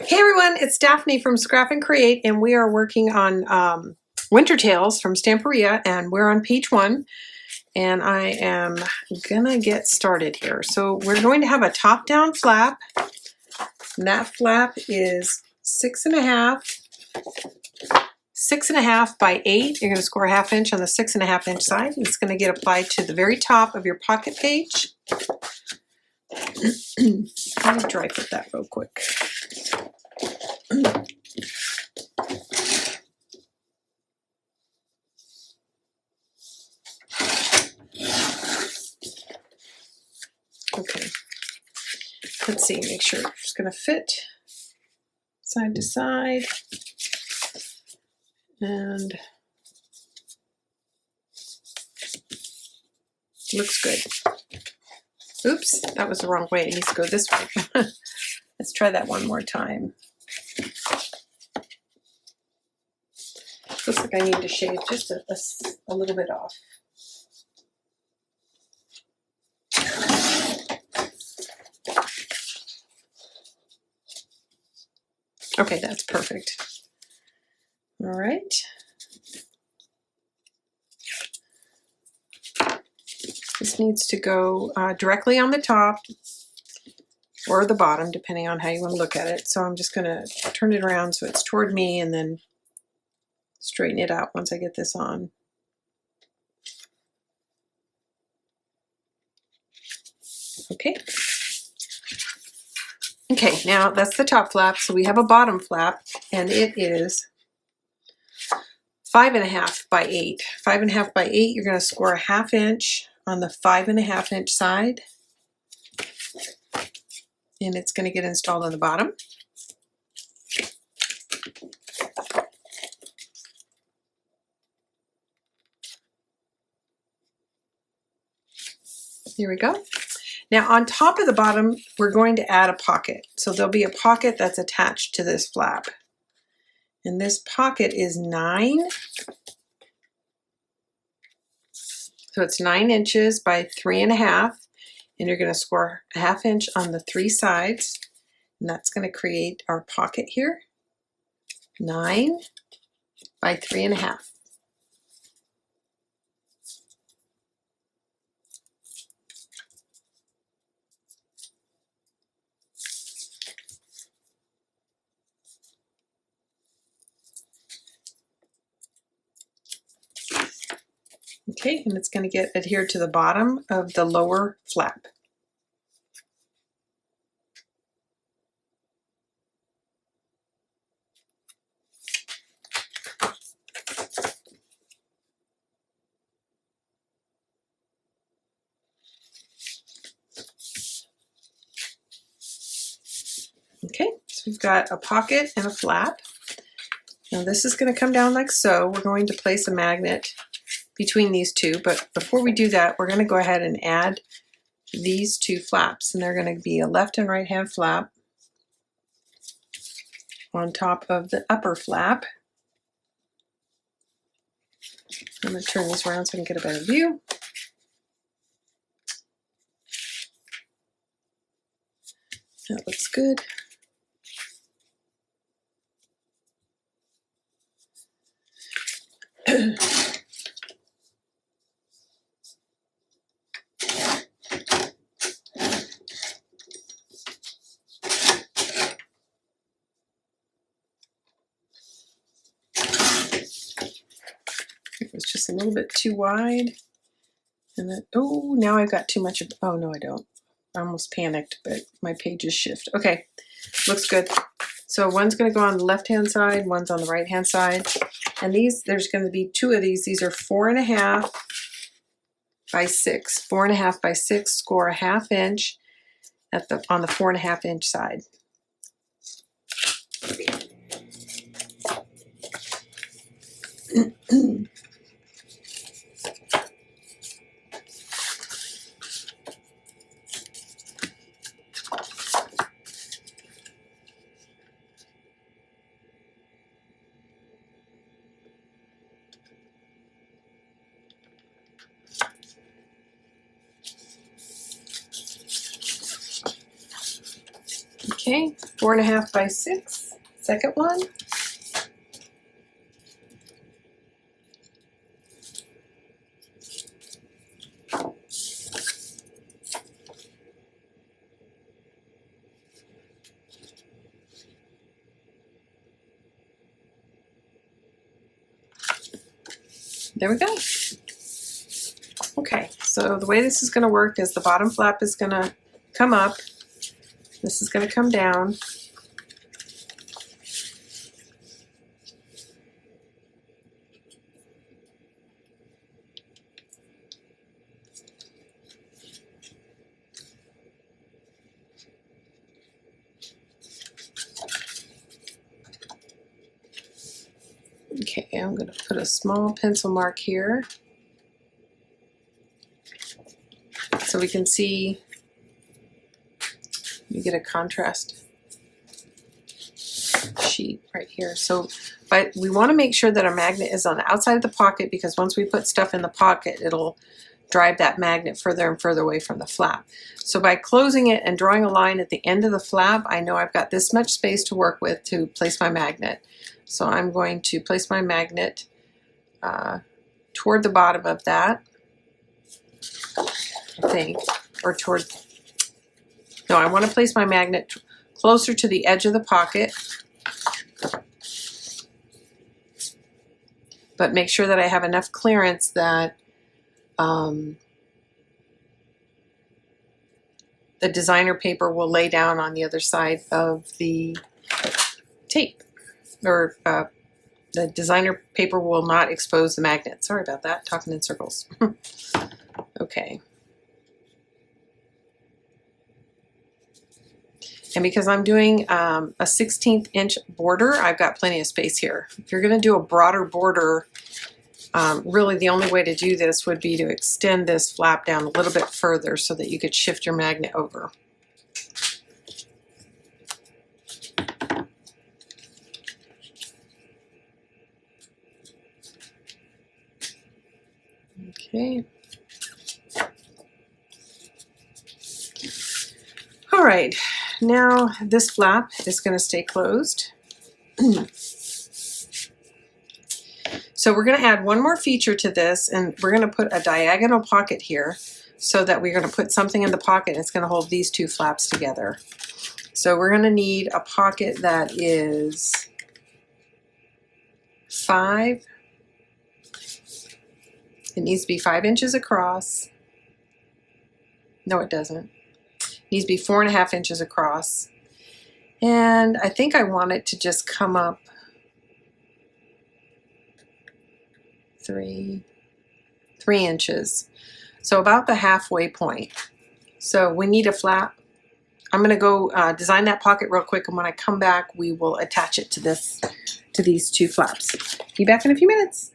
Hey everyone, it's Daphne from Scrap and Create, and we are working on Winter Tales from Stamperia, and we're on page 1, and I am gonna get started here. So we're going to have a top-down flap, and that flap is 6.5 by 8. You're gonna score a 1/2 inch on the 6.5 inch side, and it's gonna get applied to the very top of your pocket page. Let me dry fit that real quick. Okay, let's see, make sure it's going to fit side to side, and looks good. Oops, that was the wrong way. It needs to go this way. Let's try that one more time. Looks like I need to shave just a little bit off. Okay, that's perfect. All right. This needs to go directly on the top or the bottom, depending on how you want to look at it. So I'm just going to turn it around so it's toward me and then straighten it out once I get this on. Okay. Okay, now that's the top flap. So we have a bottom flap, and it is 5.5 by 8. 5.5 by 8, you're going to score a 1/2 inch on the 5.5 inch side, and it's going to get installed on the bottom. Here we go. Now on top of the bottom, we're going to add a pocket. So there'll be a pocket that's attached to this flap. And this pocket is 9. So it's 9 inches by 3.5. And you're going to score a 1/2 inch on the 3 sides. And that's going to create our pocket here. 9 by 3.5. Okay, and it's going to get adhered to the bottom of the lower flap. Okay, so we've got a pocket and a flap. Now this is going to come down like so. We're going to place a magnet between these two, but before we do that, we're going to go ahead and add these 2 flaps, and they're going to be a left and right hand flap on top of the upper flap. I'm going to turn these around so I can get a better view. That looks good. It was just a little bit too wide. And then, oh, now I've got too much of, oh no, I don't. I almost panicked, but my pages shift. Okay, looks good. So one's going to go on the left-hand side, one's on the right-hand side. And these, there's going to be 2 of these. These are 4.5 by 6. 4.5 by 6, score a 1/2 inch at the on the 4.5 inch side. Okay, 4.5 by 6, second one. There we go. Okay, so the way this is going to work is the bottom flap is going to come up. This is going to come down. Okay, I'm going to put a small pencil mark here so we can see, you get a contrast sheet right here. So, but we want to make sure that our magnet is on the outside of the pocket, because once we put stuff in the pocket, it'll drive that magnet further and further away from the flap. So by closing it and drawing a line at the end of the flap, I know I've got this much space to work with to place my magnet. So I'm going to place my magnet toward the bottom of that, I think, or toward, no, I want to place my magnet closer to the edge of the pocket, but make sure that I have enough clearance that the designer paper will lay down on the other side of the tape, or the designer paper will not expose the magnet. Sorry about that, talking in circles. Okay. And because I'm doing a 1/16 inch border, I've got plenty of space here. If you're going to do a broader border, really the only way to do this would be to extend this flap down a little bit further so that you could shift your magnet over. Okay. All right, now this flap is going to stay closed. So we're going to add one more feature to this, and we're going to put a diagonal pocket here so that we're going to put something in the pocket and it's going to hold these two flaps together. So we're going to need a pocket that is 5. It needs to be 5 inches across. No, it doesn't. It needs to be 4.5 inches across. And I think I want it to just come up 3 inches. So about the halfway point. So we need a flap. I'm going to go design that pocket real quick, and when I come back, we will attach it to these two flaps. Be back in a few minutes.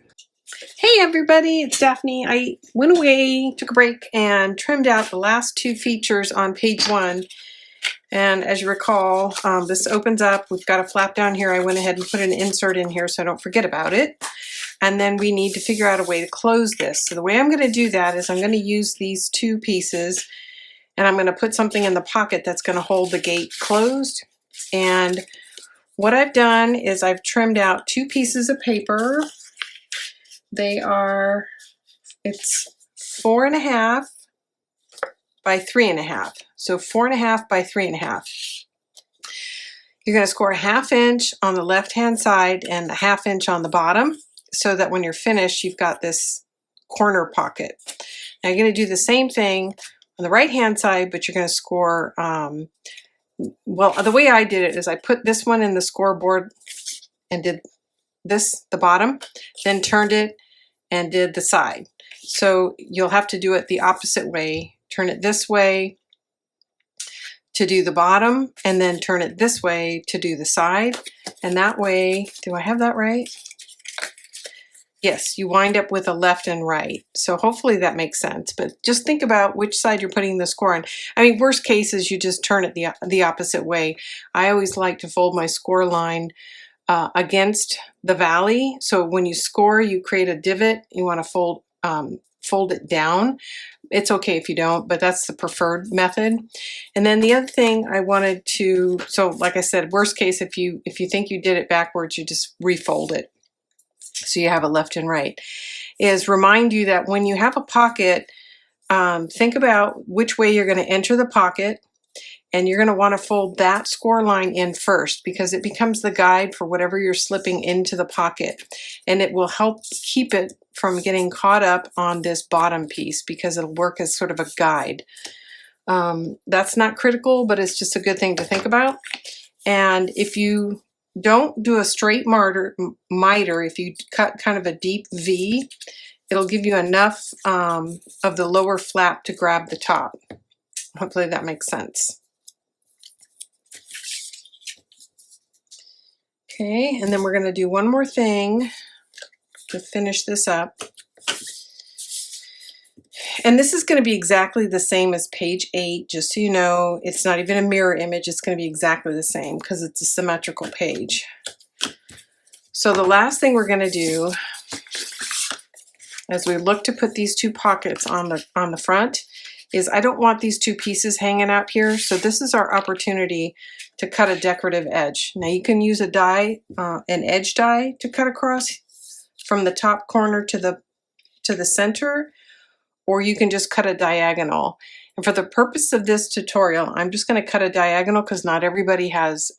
Hey everybody, it's Daphne. I went away, took a break, and trimmed out the last 2 features on page 1. And as you recall, this opens up. We've got a flap down here. I went ahead and put an insert in here so I don't forget about it. And then we need to figure out a way to close this. So the way I'm going to do that is I'm going to use these 2 pieces, and I'm going to put something in the pocket that's going to hold the gate closed. And what I've done is I've trimmed out 2 pieces of paper. They are, it's 4.5 by 3.5. So 4.5 by 3.5. You're going to score a 1/2 inch on the left-hand side and a 1/2 inch on the bottom, so that when you're finished, you've got this corner pocket. Now you're going to do the same thing on the right-hand side, but you're going to score, well, the way I did it is I put this one in the scoreboard and did this, the bottom, then turned it and did the side. So you'll have to do it the opposite way. Turn it this way to do the bottom, and then turn it this way to do the side. And that way, do I have that right? Yes, you wind up with a left and right. So hopefully that makes sense, but just think about which side you're putting the score on. I mean, worst case is you just turn it the opposite way. I always like to fold my score line against the valley. So when you score, you create a divot. You want to fold it down. It's okay if you don't, but that's the preferred method. And then the other thing I wanted to, so like I said, worst case, if you think you did it backwards, you just refold it so you have it left and right. Is remind you that when you have a pocket, think about which way you're going to enter the pocket, and you're going to want to fold that score line in first because it becomes the guide for whatever you're slipping into the pocket, and it will help keep it from getting caught up on this bottom piece because it'll work as sort of a guide. That's not critical, but it's just a good thing to think about. And if you don't do a straight miter, if you cut kind of a deep V, it'll give you enough of the lower flap to grab the top. Hopefully that makes sense. Okay, and then we're going to do one more thing to finish this up. And this is going to be exactly the same as page 8, just so you know. It's not even a mirror image. It's going to be exactly the same because it's a symmetrical page. So the last thing we're going to do as we look to put these two pockets on the front is I don't want these two pieces hanging out here. So this is our opportunity to cut a decorative edge. Now you can use a die, an edge die to cut across from the top corner to the center, or you can just cut a diagonal. And for the purpose of this tutorial, I'm just going to cut a diagonal because not everybody has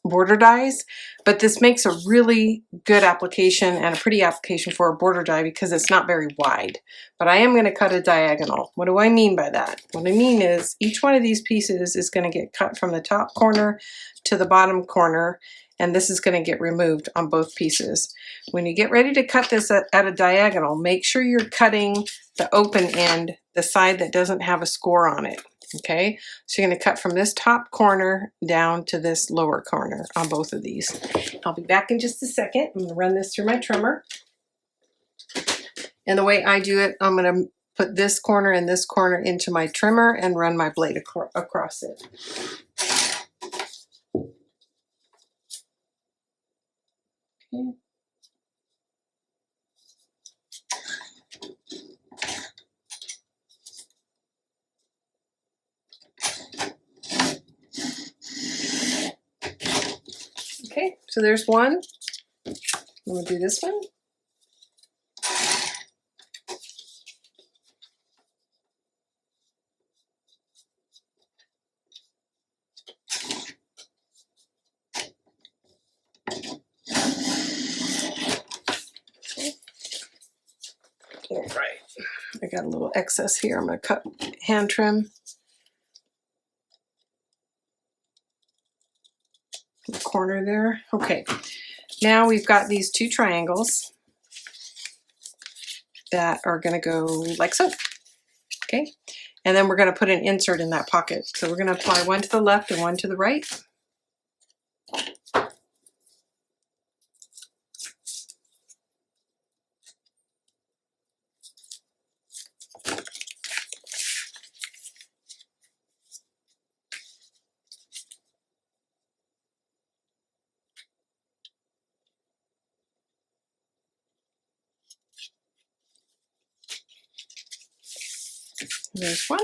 border dies, but this makes a really good application and a pretty application for a border die because it's not very wide. But I am going to cut a diagonal. What do I mean by that? What I mean is each one of these pieces is going to get cut from the top corner to the bottom corner, and this is going to get removed on both pieces. When you get ready to cut this at a diagonal, make sure you're cutting the open end, the side that doesn't have a score on it. Okay, so you're going to cut from this top corner down to this lower corner on both of these. I'll be back in just a second. I'm going to run this through my trimmer. And the way I do it, I'm going to put this corner and this corner into my trimmer and run my blade across it. Okay. Okay, so there's one. I'm going to do this one. All right, I got a little excess here. I'm going to cut hand trim. The corner there. Okay, now we've got these two triangles that are going to go like so. Okay, and then we're going to put an insert in that pocket. So we're going to apply one to the left and one to the right. There's one.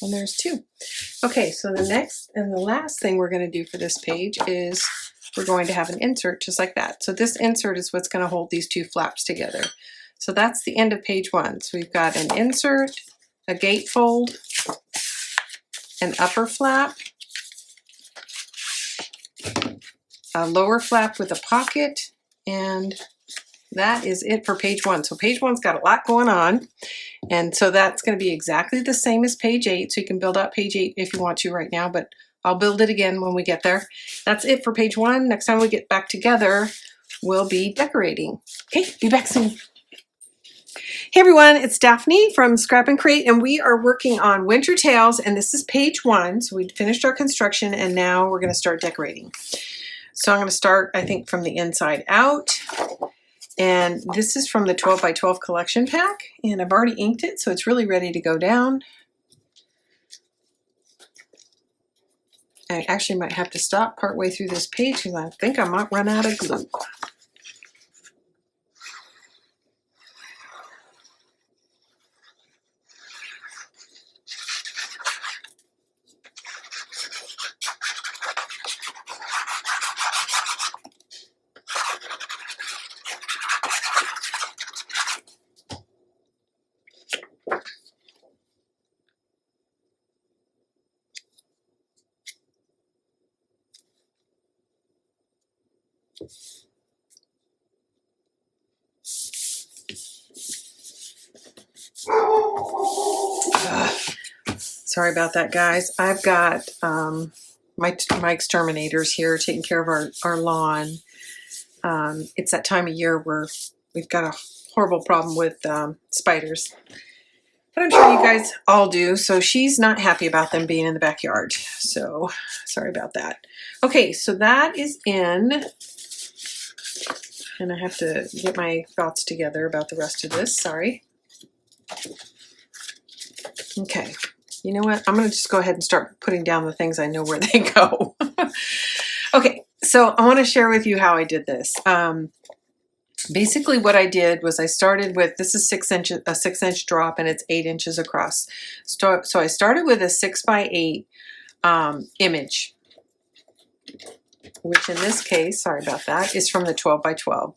And there's two. Okay, so the next and the last thing we're going to do for this page is we're going to have an insert just like that. So this insert is what's going to hold these two flaps together. So that's the end of page 1. So we've got an insert, a gatefold, an upper flap, a lower flap with a pocket, and that is it for page 1. So page 1's got a lot going on, and so that's going to be exactly the same as page 8. So you can build out page 8 if you want to right now, but I'll build it again when we get there. That's it for page 1. Next time we get back together, we'll be decorating. Okay, be back soon. Hey everyone, it's Daphne from Scrap and Create, and we are working on Winter Tales, and this is page 1. So we finished our construction, and now we're going to start decorating. So I'm going to start, I think, from the inside out. And this is from the 12 by 12 collection pack, and I've already inked it, so it's really ready to go down. I actually might have to stop partway through this page because I think I might run out of glue. Sorry about that, guys. I've got my exterminators here taking care of our lawn. It's that time of year where we've got a horrible problem with spiders. But I'm sure you guys all do. So she's not happy about them being in the backyard. So sorry about that. Okay, so that is in. And I have to get my thoughts together about the rest of this. Sorry. Okay. You know what? I'm going to just go ahead and start putting down the things I know where they go. Okay, so I want to share with you how I did this. Basically what I did was I started with, this is 6 inches, a 6-inch drop, and it's 8 inches across. So I started with a 6 by 8 image, which in this case, sorry about that, is from the 12 by 12.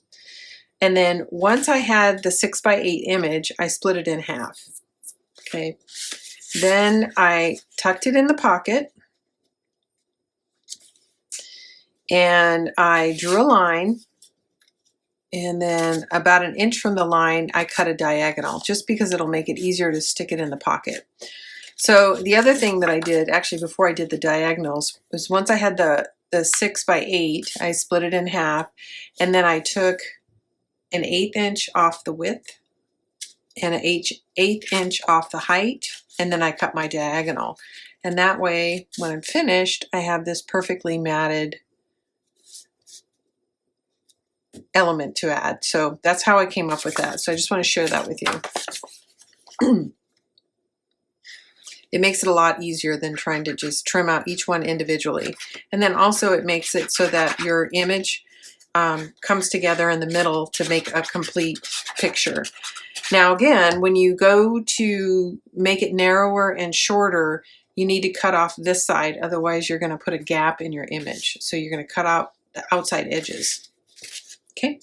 And then once I had the 6 by 8 image, I split it in half. Okay. Then I tucked it in the pocket and I drew a line, and then about 1 inch from the line I cut a diagonal just because it'll make it easier to stick it in the pocket. So the other thing that I did actually before I did the diagonals was once I had the 6 by 8, I split it in half, and then I took an 1/8 inch off the width and an 1/8 inch off the height, and then I cut my diagonal. And that way, when I'm finished, I have this perfectly matted element to add. So that's how I came up with that. So I just want to share that with you. It makes it a lot easier than trying to just trim out each one individually. And then also it makes it so that your image comes together in the middle to make a complete picture. Now again, when you go to make it narrower and shorter, you need to cut off this side, otherwise you're going to put a gap in your image. So you're going to cut out the outside edges. Okay.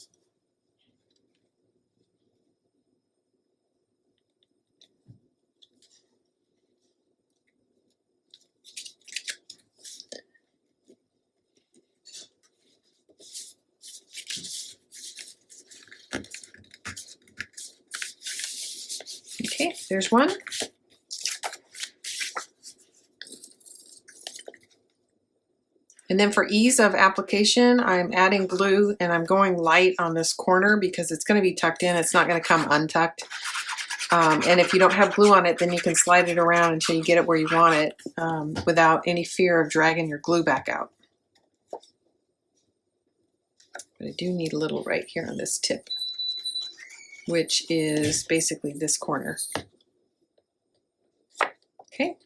Okay, there's one. And then for ease of application, I'm adding glue and I'm going light on this corner because it's going to be tucked in. It's not going to come untucked. And if you don't have glue on it, then you can slide it around until you get it where you want it without any fear of dragging your glue back out. But I do need a little right here on this tip, which is basically this corner. Okay.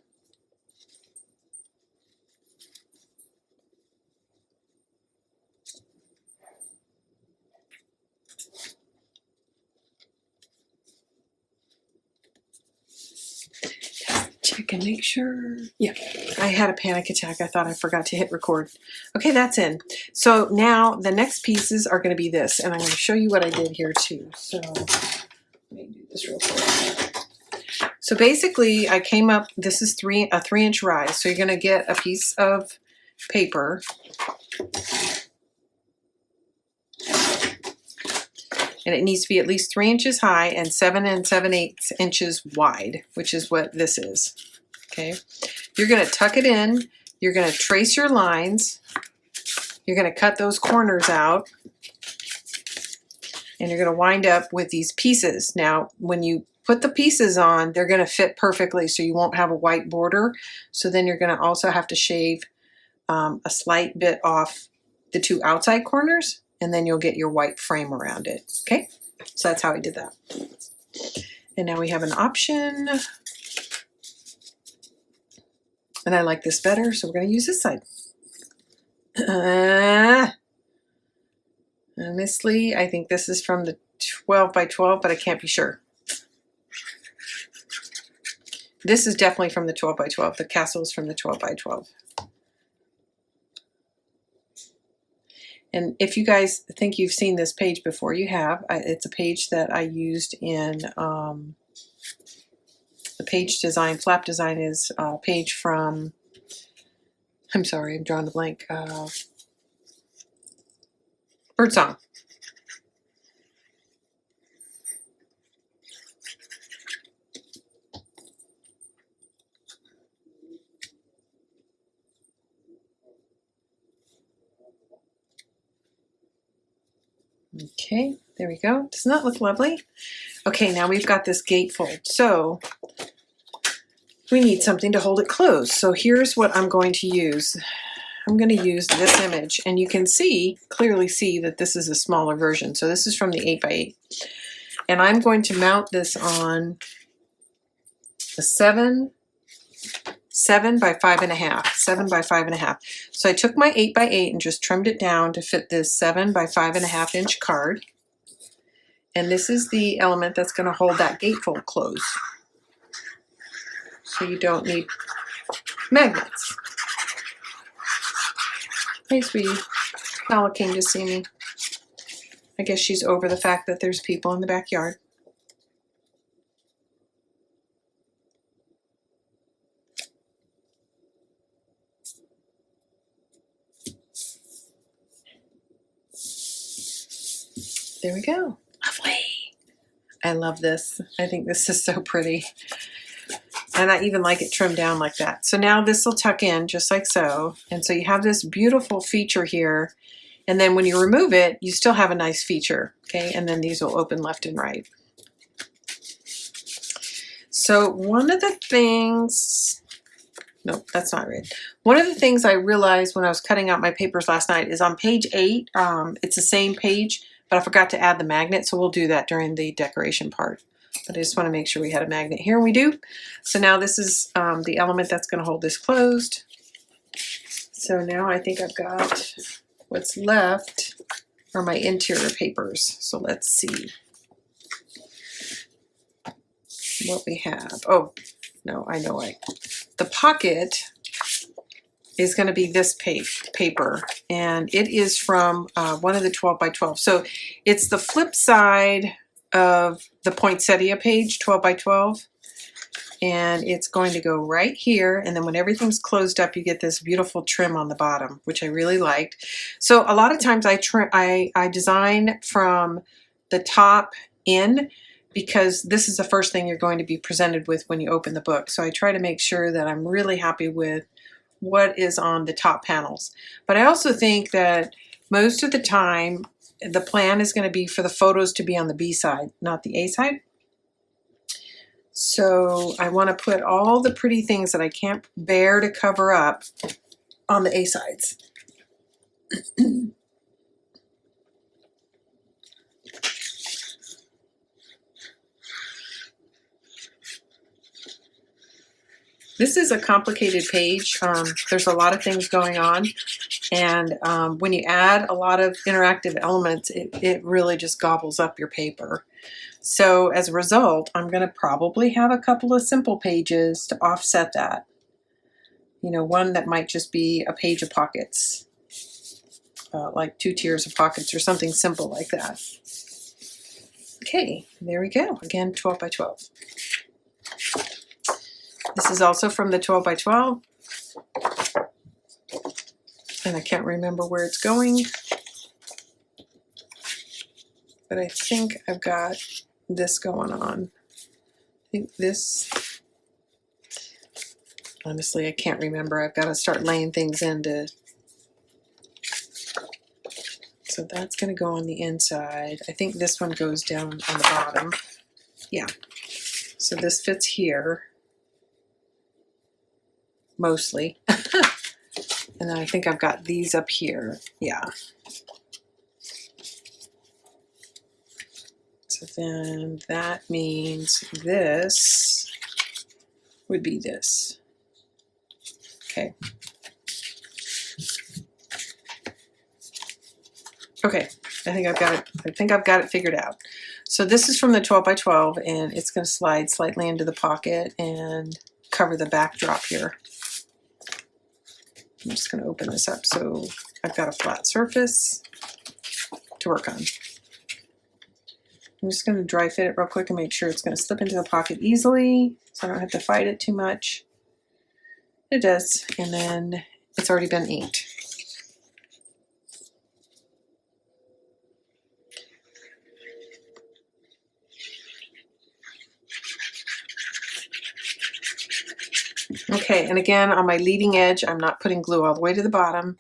Check and make sure. Yeah, I had a panic attack. I thought I forgot to hit record. Okay, that's in. So now the next pieces are going to be this, and I'm going to show you what I did here too. So let me do this real quick. So basically I came up, this is a 3-inch rise. So you're going to get a piece of paper. And it needs to be at least 3 inches high and 7 7/8 inches wide, which is what this is. Okay. You're going to tuck it in. You're going to trace your lines. You're going to cut those corners out. and you're going to wind up with these pieces. Now, when you put the pieces on, they're going to fit perfectly, so you won't have a white border. So then you're going to also have to shave a slight bit off the two outside corners, and then you'll get your white frame around it. Okay, so that's how I did that. And now we have an option, and I like this better, so we're going to use this side. Honestly, I think this is from the 12 by 12, but I can't be sure. This is definitely from the 12 by 12. The castle is from the 12 by 12. And if you guys think you've seen this page before, you have. It's a page that I used in the page design. Flap design is a page from, I'm sorry, I'm drawing the blank. Birdsong. Okay, there we go. Doesn't that look lovely? Okay, now we've got this gatefold. So we need something to hold it closed. So here's what I'm going to use. I'm going to use this image, and you can clearly see that this is a smaller version. So this is from the 8 by 8. And I'm going to mount this on a 7 by 5.5. 7 by 5.5. So I took my 8 by 8 and just trimmed it down to fit this 7 by 5.5 inch card. And this is the element that's going to hold that gatefold closed. So you don't need magnets. Hey, sweetie. Nala came to see me. I guess she's over the fact that there's people in the backyard. There we go. Lovely. I love this. I think this is so pretty. And I even like it trimmed down like that. So now this will tuck in just like so. And so you have this beautiful feature here. And then when you remove it, you still have a nice feature. Okay, and then these will open left and right. So one of the things, nope, that's not right. One of the things I realized when I was cutting out my papers last night is on page 8, it's the same page, but I forgot to add the magnet. So we'll do that during the decoration part. But I just want to make sure we had a magnet here, and we do. So now this is the element that's going to hold this closed. So now I think I've got what's left are my interior papers. So let's see what we have. Oh, no, I know. The pocket is going to be this paper, and it is from one of the 12 by 12. So it's the flip side of the poinsettia page, 12 by 12. And it's going to go right here. And then when everything's closed up, you get this beautiful trim on the bottom, which I really liked. So a lot of times I design from the top in, because this is the first thing you're going to be presented with when you open the book. So I try to make sure that I'm really happy with what is on the top panels. But I also think that most of the time, the plan is going to be for the photos to be on the B side, not the A side. So I want to put all the pretty things that I can't bear to cover up on the A sides. This is a complicated page. There's a lot of things going on. And when you add a lot of interactive elements, it really just gobbles up your paper. So as a result, I'm going to probably have a couple of simple pages to offset that. You know, one that might just be a page of pockets, like 2 tiers of pockets or something simple like that. Okay, there we go. Again, 12 by 12. This is also from the 12 by 12. And I can't remember where it's going. But I think I've got this going on. I think this, honestly, I can't remember. I've got to start laying things in to So that's going to go on the inside. I think this one goes down on the bottom. Yeah. So this fits here. Mostly. And then I think I've got these up here. Yeah. So then that means this would be this. Okay. Okay, I think I've got it figured out. So this is from the 12 by 12 and it's going to slide slightly into the pocket and cover the backdrop here. I'm just going to open this up so I've got a flat surface to work on. I'm just going to dry fit it real quick and make sure it's going to slip into the pocket easily so I don't have to fight it too much. It does, and then it's already been inked. Okay, and again, on my leading edge, I'm not putting glue all the way to the bottom.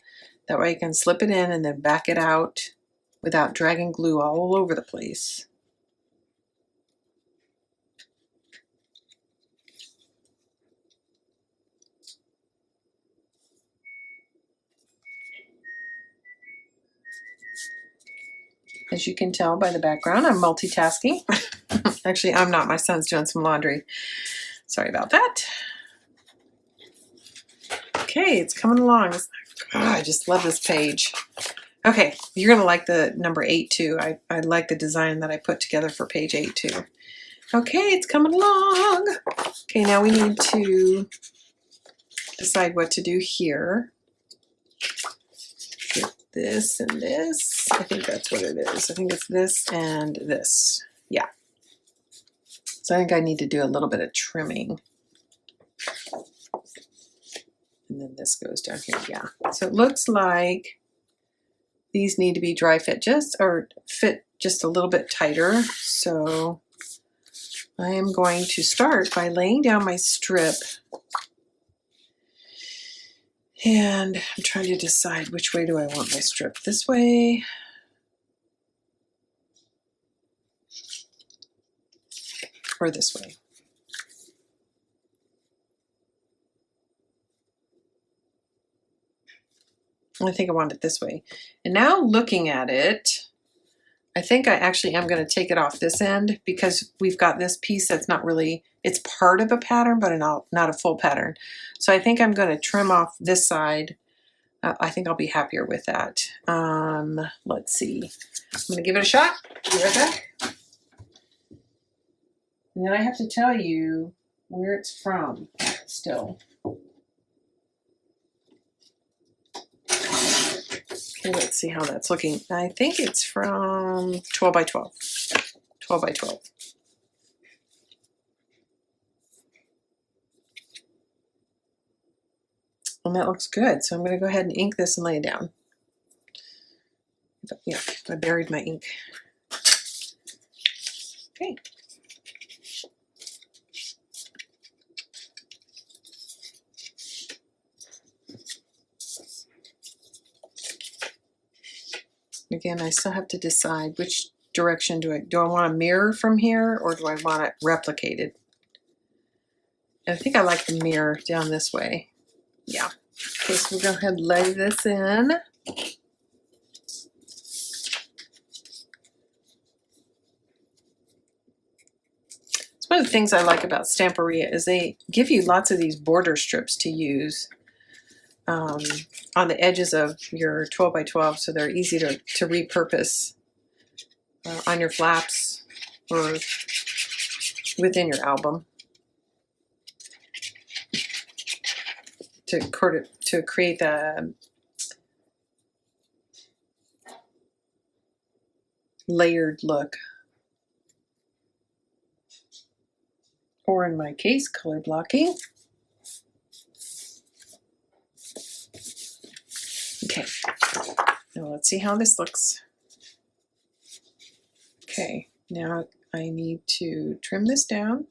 That way I can slip it in and then back it out without dragging glue all over the place. As you can tell by the background, I'm multitasking. Actually, I'm not. My son's doing some laundry. Sorry about that. Okay, it's coming along. Oh, I just love this page. Okay, you're going to like the number 8 too. I like the design that I put together for page 8 too. Okay, it's coming along. Okay, now we need to decide what to do here. Get this and this. I think that's what it is. I think it's this and this. Yeah. So I think I need to do a little bit of trimming. And then this goes down here, yeah. So it looks like these need to be dry fit fit just a little bit tighter. So I am going to start by laying down my strip. And I'm trying to decide which way do I want my strip. This way. Or this way. I think I want it this way. And now looking at it, I think I actually am going to take it off this end because we've got this piece that's not really, it's part of a pattern, but not a full pattern. So I think I'm going to trim off this side. I think I'll be happier with that. Let's see. I'm going to give it a shot. Be right back. And then I have to tell you where it's from still. Okay, let's see how that's looking. I think it's from 12 by 12. 12 by 12. And that looks good. So I'm going to go ahead and ink this and lay it down. Yeah, I buried my ink. Okay. Again, I still have to decide which direction do I want a mirror from here or do I want it replicated? And I think I like the mirror down this way. Yeah. Okay, so we'll go ahead and lay this in. It's one of the things I like about Stamperia is they give you lots of these border strips to use on the edges of your 12 by 12, so they're easy to repurpose on your flaps or within your album to create the layered look. Or in my case, color blocking. Okay, now let's see how this looks. Okay, now I need to trim this down.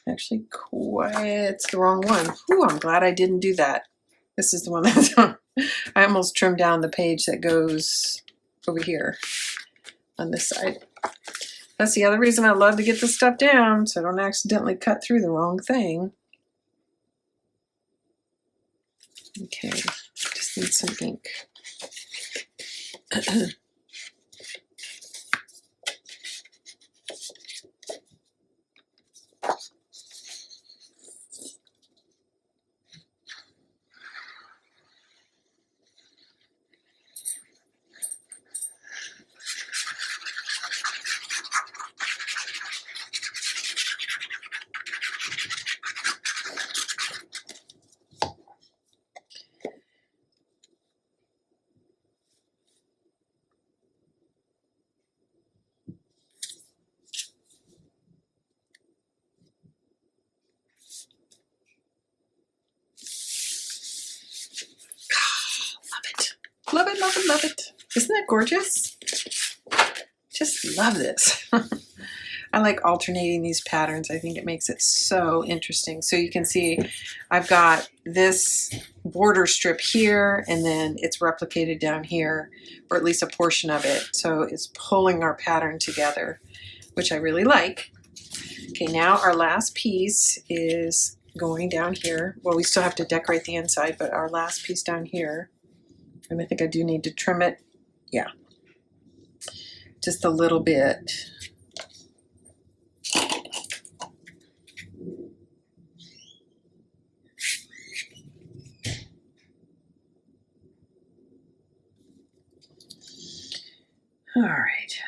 Actually, it's the wrong one. Whew, I'm glad I didn't do that. This is the one that's on. I almost trimmed down the page that goes over here on this side. That's the other reason I love to get this stuff down, so I don't accidentally cut through the wrong thing. Okay, just need some ink. Love it, love it, love it. Isn't that gorgeous? Just love this. I like alternating these patterns. I think it makes it so interesting. So you can see I've got this border strip here, and then it's replicated down here, or at least a portion of it. So it's pulling our pattern together, which I really like. Okay, now our last piece is going down here. Well, we still have to decorate the inside, but our last piece down here, and I think I do need to trim it. Yeah, just a little bit. All right.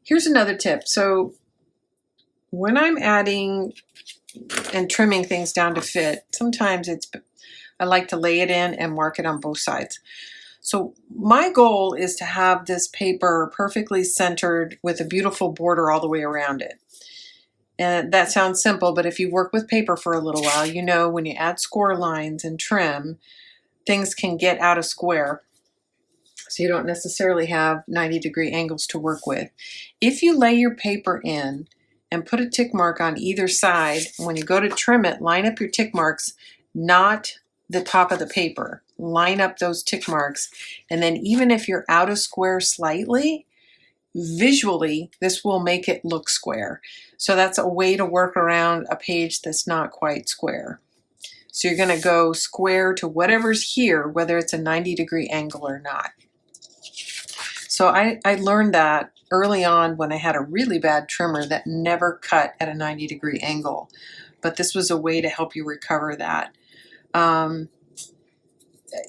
Here's another tip. So when I'm adding and trimming things down to fit, sometimes I like to lay it in and mark it on both sides. So my goal is to have this paper perfectly centered with a beautiful border all the way around it. And that sounds simple, but if you work with paper for a little while, you know when you add score lines and trim, things can get out of square. So you don't necessarily have 90-degree angles to work with. If you lay your paper in and put a tick mark on either side, when you go to trim it, line up your tick marks, not the top of the paper. Line up those tick marks, and then even if you're out of square slightly, visually this will make it look square. So that's a way to work around a page that's not quite square. So you're going to go square to whatever's here, whether it's a 90-degree angle or not. So I learned that early on when I had a really bad trimmer that never cut at a 90-degree angle, but this was a way to help you recover that.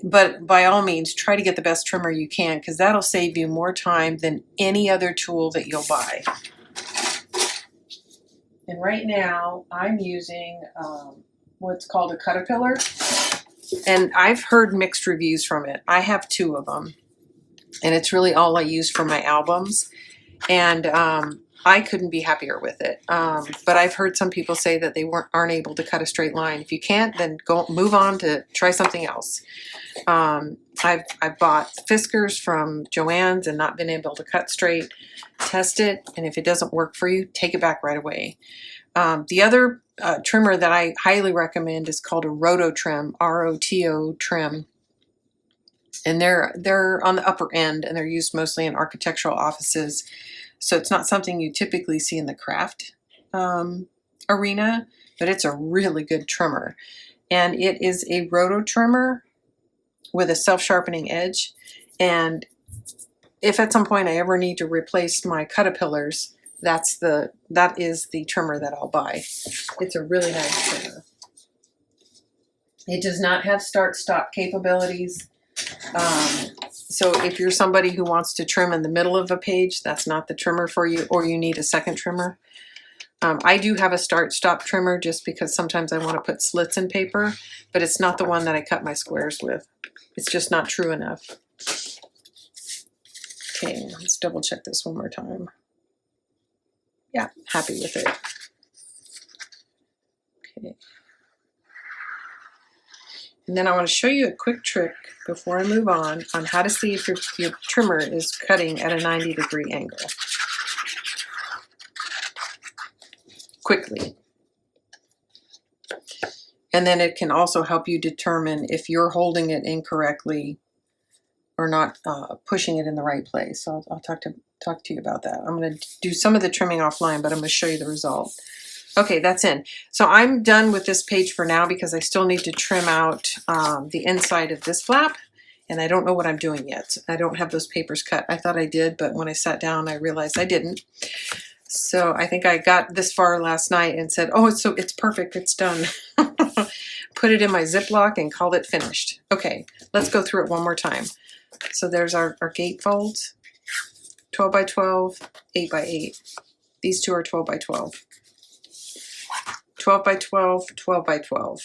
But by all means, try to get the best trimmer you can, because that'll save you more time than any other tool that you'll buy. And right now I'm using what's called a Caterpillar, and I've heard mixed reviews from it. I have 2 of them, and it's really all I use for my albums, and I couldn't be happier with it. But I've heard some people say that they aren't able to cut a straight line. If you can't, then go move on to try something else. I've bought Fiskars from Joann's and not been able to cut straight. Test it, and if it doesn't work for you, take it back right away. The other trimmer that I highly recommend is called a Roto Trim, R-O-T-O trim. And they're on the upper end, and they're used mostly in architectural offices. So it's not something you typically see in the craft arena, but it's a really good trimmer. And it is a roto trimmer with a self-sharpening edge. And if at some point I ever need to replace my Caterpillars, that is the trimmer that I'll buy. It's a really nice trimmer. It does not have start-stop capabilities. So if you're somebody who wants to trim in the middle of a page, that's not the trimmer for you, or you need a second trimmer. I do have a start-stop trimmer just because sometimes I want to put slits in paper, but it's not the one that I cut my squares with. It's just not true enough. Okay, let's double check this one more time. Yeah, happy with it. Okay. And then I want to show you a quick trick before I move on how to see if your trimmer is cutting at a 90-degree angle. quickly. And then it can also help you determine if you're holding it incorrectly or not pushing it in the right place. So I'll talk to you about that. I'm going to do some of the trimming offline, but I'm going to show you the result. Okay, that's in. So I'm done with this page for now because I still need to trim out the inside of this flap, and I don't know what I'm doing yet. I don't have those papers cut. I thought I did, but when I sat down, I realized I didn't. So I think I got this far last night and said, oh, it's perfect, it's done. Put it in my Ziploc and called it finished. Okay, let's go through it one more time. So there's our gate folds, 12 by 12, 8 by 8. These two are 12 by 12. 12 by 12, 12 by 12.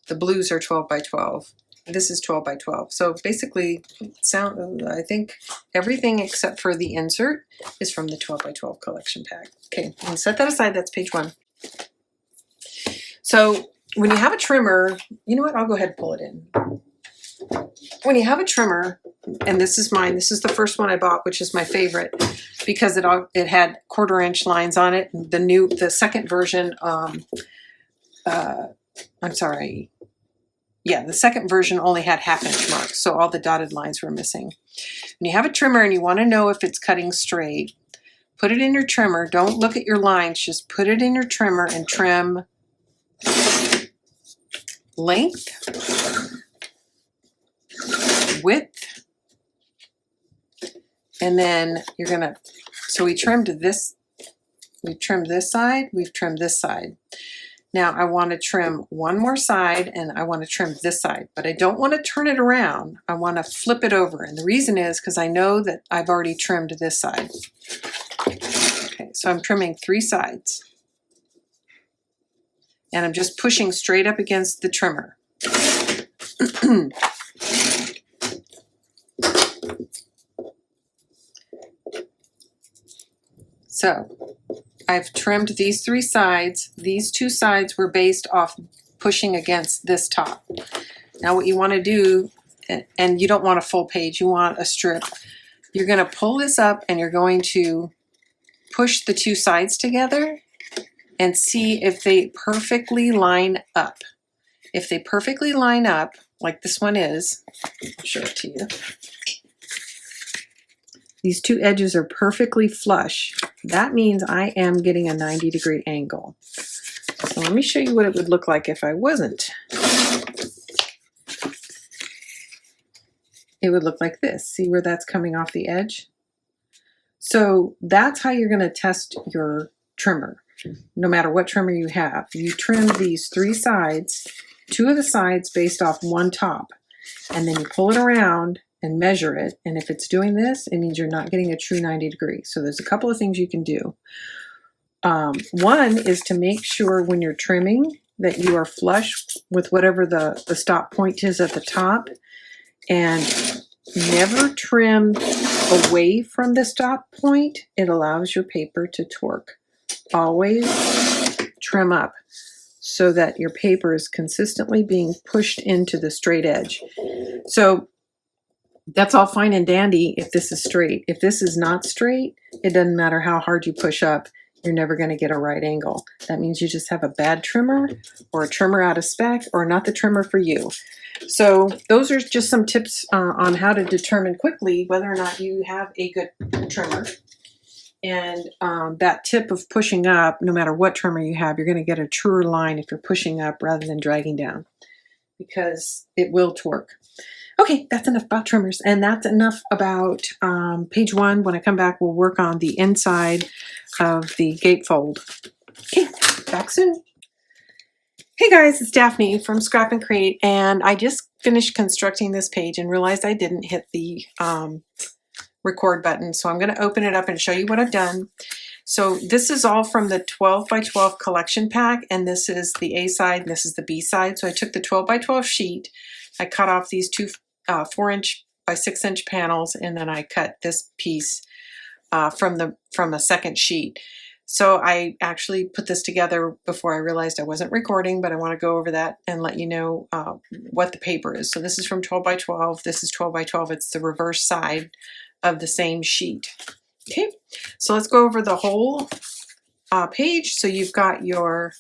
The blues are 12 by 12. This is 12 by 12. So basically, I think everything except for the insert is from the 12 by 12 collection pack. Okay, and set that aside. That's page 1. So when you have a trimmer, you know what? I'll go ahead and pull it in. When you have a trimmer, and this is mine. This is the first one I bought, which is my favorite because it had 1/4 inch lines on it. The second version. I'm sorry. Yeah, the second version only had 1/2 inch marks, so all the dotted lines were missing. When you have a trimmer and you want to know if it's cutting straight, put it in your trimmer. Don't look at your lines. Just put it in your trimmer and trim length, width, and then you're going to, so we trimmed this side, we've trimmed this side. Now I want to trim one more side and I want to trim this side, but I don't want to turn it around. I want to flip it over. And the reason is because I know that I've already trimmed this side. Okay, so I'm trimming 3 sides. And I'm just pushing straight up against the trimmer. So I've trimmed these 3 sides. These 2 sides were based off pushing against this top. Now what you want to do, and you don't want a full page, you want a strip. You're going to pull this up and you're going to push the 2 sides together and see if they perfectly line up. If they perfectly line up, like this one is, I'll show it to you. These 2 edges are perfectly flush. That means I am getting a 90-degree angle. So let me show you what it would look like if I wasn't. It would look like this. See where that's coming off the edge? So that's how you're going to test your trimmer. No matter what trimmer you have, you trim these 3 sides, 2 of the sides based off one top, and then you pull it around and measure it. And if it's doing this, it means you're not getting a true 90 degrees. So there's a couple of things you can do. One is to make sure when you're trimming that you are flush with whatever the stop point is at the top, and never trim away from the stop point. It allows your paper to torque. Always trim up so that your paper is consistently being pushed into the straight edge. So that's all fine and dandy if this is straight. If this is not straight, it doesn't matter how hard you push up, you're never going to get a right angle. That means you just have a bad trimmer or a trimmer out of spec or not the trimmer for you. So those are just some tips on how to determine quickly whether or not you have a good trimmer. And that tip of pushing up, no matter what trimmer you have, you're going to get a truer line if you're pushing up rather than dragging down, because it will torque. Okay, that's enough about trimmers, and that's enough about page 1. When I come back, we'll work on the inside of the gatefold. Okay, back soon. Hey guys, it's Daphne from Scrap and Create, and I just finished constructing this page and realized I didn't hit the record button. So I'm going to open it up and show you what I've done. So this is all from the 12 by 12 collection pack, and this is the A side and this is the B side. So I took the 12 by 12 sheet, I cut off these 2 4-inch by 6-inch panels, and then I cut this piece from a second sheet. So I actually put this together before I realized I wasn't recording, but I want to go over that and let you know what the paper is. So this is from 12 by 12. This is 12 by 12. It's the reverse side of the same sheet. Okay, so let's go over the whole page. So you've got your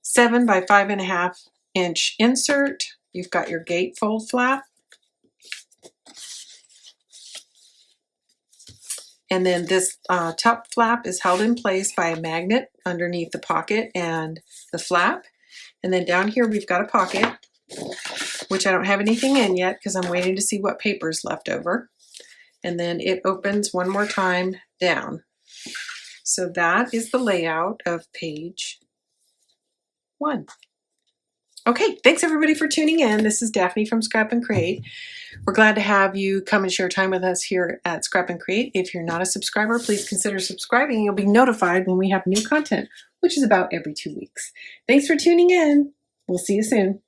7 by 5.5 inch insert. You've got your gatefold flap. And then this top flap is held in place by a magnet underneath the pocket and the flap. And then down here we've got a pocket, which I don't have anything in yet because I'm waiting to see what paper's left over. And then it opens one more time down. So that is the layout of page 1. Okay, thanks everybody for tuning in. This is Daphne from Scrap and Create. We're glad to have you come and share time with us here at Scrap and Create. If you're not a subscriber, please consider subscribing. You'll be notified when we have new content, which is about every 2 weeks. Thanks for tuning in. We'll see you soon.